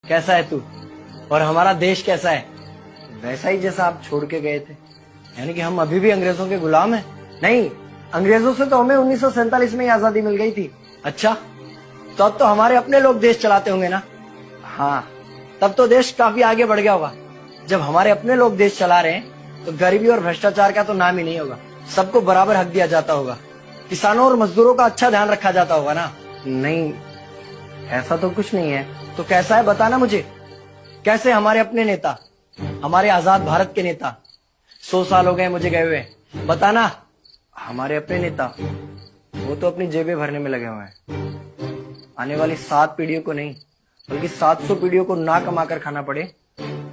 कैसा है तू और हमारा देश कैसा है? वैसा ही जैसा आप छोड़ के गए थे। यानी कि हम अभी भी अंग्रेजों के गुलाम हैं? नहीं, अंग्रेजों से तो हमें 1947 में ही आजादी मिल गई थी। अच्छा, तो अब तो हमारे अपने लोग देश चलाते होंगे ना? हाँ, तब तो देश काफी आगे बढ़ गया होगा। जब हमारे अपने लोग देश चला रहे हैं तो गरीबी और भ्रष्टाचार का तो नाम ही नहीं होगा। सबको बराबर हक दिया जाता होगा, किसानों और मजदूरों का अच्छा ध्यान रखा जाता होगा ना? नहीं, ऐसा तो कुछ नहीं है। तो कैसा है बताना मुझे। कैसे हमारे अपने नेता, हमारे आजाद भारत के नेता, 100 साल हो गए मुझे गए हुए, बताना। हमारे अपने नेता वो तो अपनी जेबें भरने में लगे हुए हैं। आने वाली 7 पीढ़ियों को नहीं बल्कि 700 पीढ़ियों को ना कमा कर खाना पड़े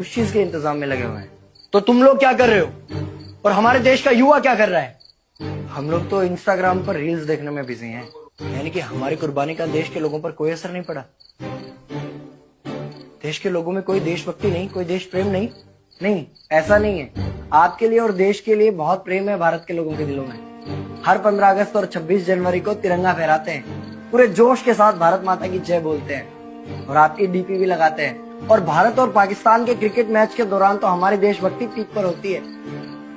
उस चीज के इंतजाम में लगे हुए हैं। तो तुम लोग क्या कर रहे हो और हमारे देश का युवा क्या कर रहा है? हम लोग तो इंस्टाग्राम पर रील्स देखने में बिजी हैं। यानी कि हमारी कुर्बानी का देश के लोगों पर कोई असर नहीं पड़ा। देश के लोगों में कोई देशभक्ति नहीं, कोई देश प्रेम नहीं। नहीं, ऐसा नहीं है। आपके लिए और देश के लिए बहुत प्रेम है भारत के लोगों के दिलों में। हर 15 अगस्त और 26 जनवरी को तिरंगा फहराते हैं, पूरे जोश के साथ भारत माता की जय बोलते हैं और आपकी डीपी भी लगाते हैं। और भारत और पाकिस्तान के क्रिकेट मैच के दौरान तो हमारी देशभक्ति पीक पर होती है।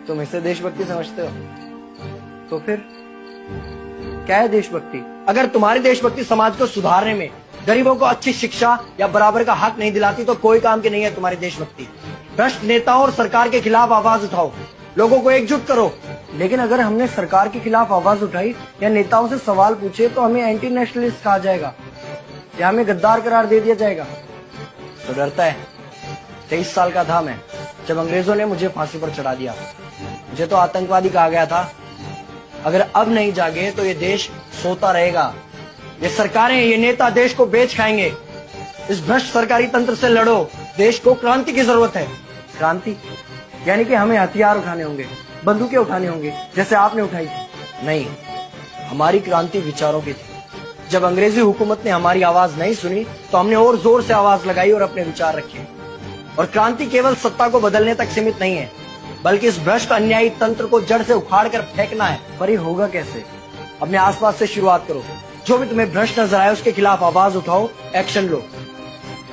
तुम इसे देशभक्ति समझते हो? तो फिर क्या है देशभक्ति? अगर तुम्हारी देशभक्ति समाज को सुधारने में, गरीबों को अच्छी शिक्षा या बराबर का हक नहीं दिलाती तो कोई काम की नहीं है तुम्हारी देशभक्ति। भ्रष्ट नेताओं और सरकार के खिलाफ आवाज उठाओ, लोगों को एकजुट करो। लेकिन अगर हमने सरकार के खिलाफ आवाज उठाई या नेताओं से सवाल पूछे तो हमें एंटी नेशनलिस्ट कहा जाएगा या हमें गद्दार करार दे दिया जाएगा। तो डरता है। 23 साल का था मैं जब अंग्रेजों ने मुझे फांसी पर चढ़ा दिया। मुझे तो आतंकवादी कहा गया था। अगर अब नहीं जागे तो ये देश सोता रहेगा। ये सरकारें, ये नेता देश को बेच खाएंगे। इस भ्रष्ट सरकारी तंत्र से लड़ो। देश को क्रांति की जरूरत है। क्रांति यानी कि हमें हथियार उठाने होंगे, बंदूकें उठाने होंगे जैसे आपने उठाई थी। नहीं, हमारी क्रांति विचारों की थी। जब अंग्रेजी हुकूमत ने हमारी आवाज नहीं सुनी तो हमने और जोर से आवाज लगाई और अपने विचार रखे। और क्रांति केवल सत्ता को बदलने तक सीमित नहीं है, बल्कि इस भ्रष्ट अन्यायी तंत्र को जड़ से उखाड़ कर फेंकना है। पर ये होगा कैसे? अपने आसपास से शुरुआत करो। जो भी तुम्हें भ्रष्ट नजर आए उसके खिलाफ आवाज उठाओ, एक्शन लो।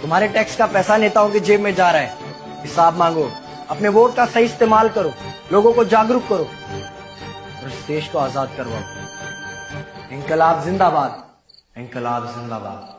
तुम्हारे टैक्स का पैसा नेताओं की जेब में जा रहा है, हिसाब मांगो। अपने वोट का सही इस्तेमाल करो, लोगों को जागरूक करो और इस देश को आजाद करवाओ। इंकलाब जिंदाबाद, इंकलाब जिंदाबाद।